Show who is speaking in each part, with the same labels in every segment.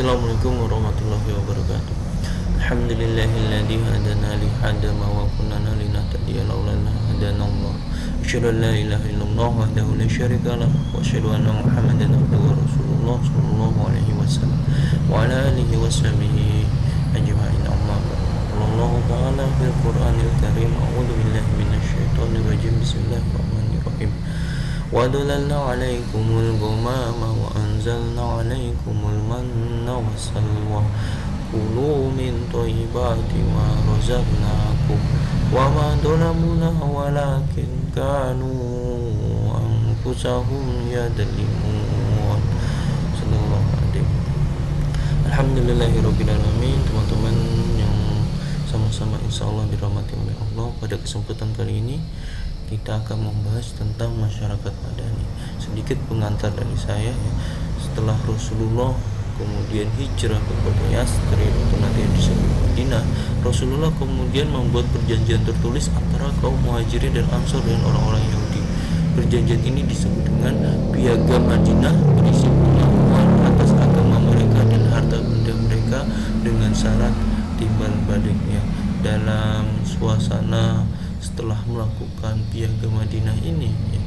Speaker 1: Assalamualaikum warahmatullahi wabarakatuh. Alhamdulillahilladzi hadana li hada ma wa kunna linahtadiya laula an hadana Allah. Asyhadu an la ilaha illallah wahdahu la syarika lah wa asyhadu anna Muhammadan abduhu wa rasulullah sallallahu alaihi wasallam wa ala alihi washabihi ajma'in. Amma Allah ta'ala fil Qur'anil Karim. A'udzu billahi minasyaitonir rajim. Bismillahirrahmanirrahim. وَظَلَلْنَا عَلَيْكُمُ الْغَمَامَ وَأَنزَلْنَا عَلَيْكُمُ الْمَنَّ وَالسَّلْوَىٰ كُلُوا مِنْ طَيِّبَاتِ مَا رَزَقْنَاكُمْ وَمَا ظَلَمُونَا وَلَكِنْ كَانُوا أَنفُسَهُمْ يَظْلِمُونَ. Alhamdulillahirabbil alamin. Teman-teman yang sama-sama insyaallah dirahmati oleh Allah, pada kesempatan kali ini kita akan membahas tentang masyarakat Madani. Sedikit pengantar dari saya ya. Setelah Rasulullah kemudian hijrah kepada Yathrib atau nanti disebut Madinah, Rasulullah kemudian membuat perjanjian tertulis antara kaum Muhajirin dan Ansor dengan orang-orang Yahudi. Perjanjian ini disebut dengan Piagam Madinah, berisi pengakuan atas agama mereka dan harta benda mereka dengan syarat timbal baliknya. Dalam suasana setelah melakukan Piagam Madinah ini ya,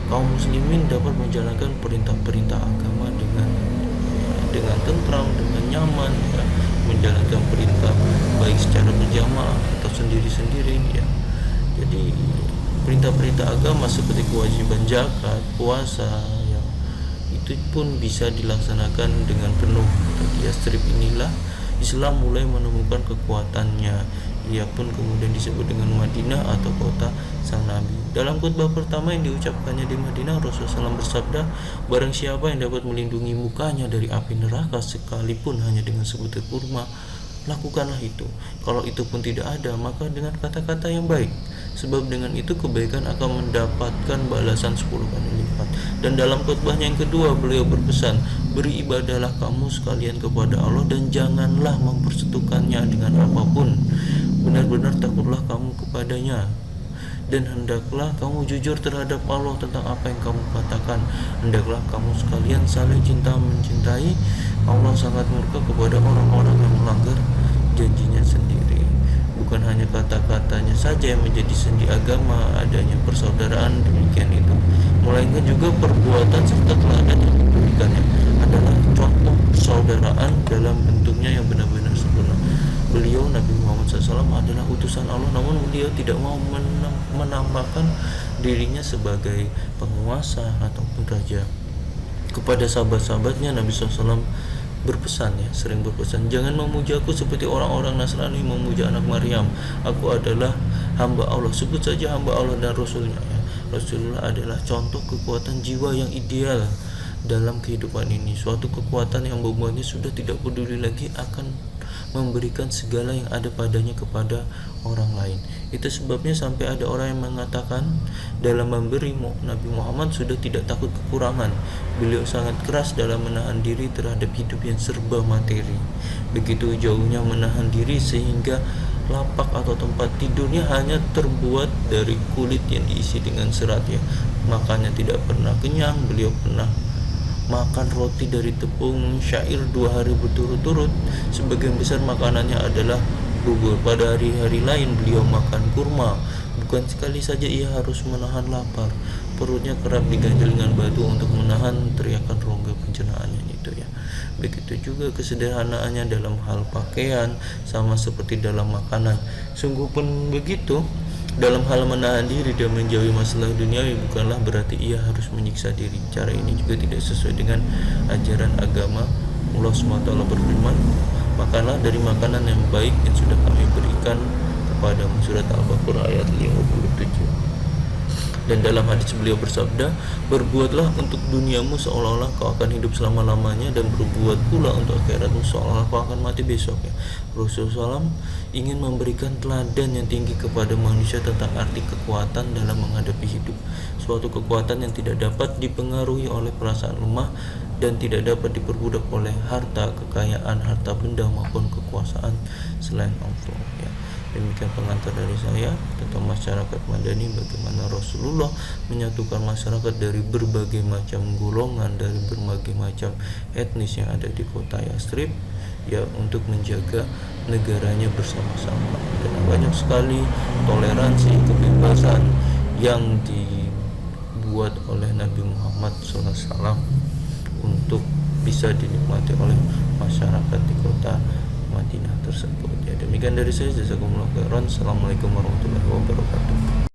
Speaker 1: kaum muslimin dapat menjalankan perintah-perintah agama dengan tentram, dengan nyaman ya, menjalankan perintah baik secara berjamaah atau sendiri-sendiri ya. Jadi perintah-perintah agama seperti kewajiban zakat, puasa ya, itu pun bisa dilaksanakan dengan penuh. Di Yathrib inilah Islam mulai menemukan kekuatannya. Ia pun kemudian disebut dengan Madinah atau kota sang Nabi. Dalam khutbah pertama yang diucapkannya di Madinah, Rasulullah SAW bersabda, barang siapa yang dapat melindungi mukanya dari api neraka sekalipun hanya dengan sebutir kurma, lakukanlah itu. Kalau itu pun tidak ada, maka dengan kata-kata yang baik, sebab dengan itu kebaikan akan mendapatkan balasan 10 kali lipat. Dan dalam khutbahnya yang kedua, beliau berpesan, beribadahlah kamu sekalian kepada Allah dan janganlah mempersekutukannya dengan apapun. Benar-benar takutlah kamu kepadanya, dan hendaklah kamu jujur terhadap Allah tentang apa yang kamu katakan. Hendaklah kamu sekalian saling cinta mencintai. Allah sangat murka kepada orang-orang yang melanggar janjinya sendiri. Bukan hanya kata-katanya saja yang menjadi sendi agama, adanya persaudaraan demikian itu, melainkan juga perbuatan serta teladan yang diberikannya adalah contoh persaudaraan dalam bentuknya yang benar-benar sempurna. Beliau Nabi Muhammad SAW adalah utusan Allah, namun beliau tidak mau menampakkan dirinya sebagai penguasa ataupun raja. Kepada sahabat-sahabatnya Nabi SAW berpesan ya, sering berpesan, jangan memuja aku seperti orang-orang Nasrani memuja anak Maryam. Aku adalah hamba Allah. Sebut saja hamba Allah dan Rasulnya ya. Rasulullah adalah contoh kekuatan jiwa yang ideal dalam kehidupan ini, suatu kekuatan yang membuatnya sudah tidak peduli lagi akan memberikan segala yang ada padanya kepada orang lain. Itu sebabnya sampai ada orang yang mengatakan dalam memberi Nabi Muhammad sudah tidak takut kekurangan. Beliau sangat keras dalam menahan diri terhadap hidup yang serba materi. Begitu jauhnya menahan diri sehingga lapak atau tempat tidurnya hanya terbuat dari kulit yang diisi dengan serat ya. Makanya tidak pernah kenyang. Beliau pernah makan roti dari tepung syair 2 hari berturut-turut. Sebagian besar makanannya adalah bubur. Pada hari-hari lain beliau makan kurma. Bukan sekali saja ia harus menahan lapar, perutnya kerap diganjal dengan batu untuk menahan teriakan rongga pencernaannya itu ya. Begitu juga kesederhanaannya dalam hal pakaian, sama seperti dalam makanan. Sungguh pun begitu. Dalam hal menahan diri dan menjauhi masalah duniawi bukanlah berarti ia harus menyiksa diri. Cara ini juga tidak sesuai dengan ajaran agama. Allah SWT berfirman, makanlah dari makanan yang baik yang sudah kami berikan kepadamu. Surat Al-Baqarah ayat 57. Dan dalam hadis beliau bersabda, berbuatlah untuk duniamu seolah-olah kau akan hidup selama-lamanya, dan berbuat pula untuk akhiratmu seolah-olah kau akan mati besok ya. Rasulullah SAW ingin memberikan teladan yang tinggi kepada manusia tentang arti kekuatan dalam menghadapi hidup, suatu kekuatan yang tidak dapat dipengaruhi oleh perasaan lemah dan tidak dapat diperbudak oleh harta, kekayaan, harta benda maupun kekuasaan selain Allah ya. Demikian demikian pengantar dari saya tentang masyarakat Madani, bagaimana Rasulullah menyatukan masyarakat dari berbagai macam golongan, dari berbagai macam etnis yang ada di kota Yastrib, ya, untuk menjaga negaranya bersama-sama. Dan banyak sekali toleransi, kebebasan yang dibuat oleh Nabi Muhammad SAW untuk bisa dinikmati oleh masyarakat di kota Madinah tersebut. Ya, demikian dari saya. Jazakumullah khairan. Assalamualaikum warahmatullahi wabarakatuh.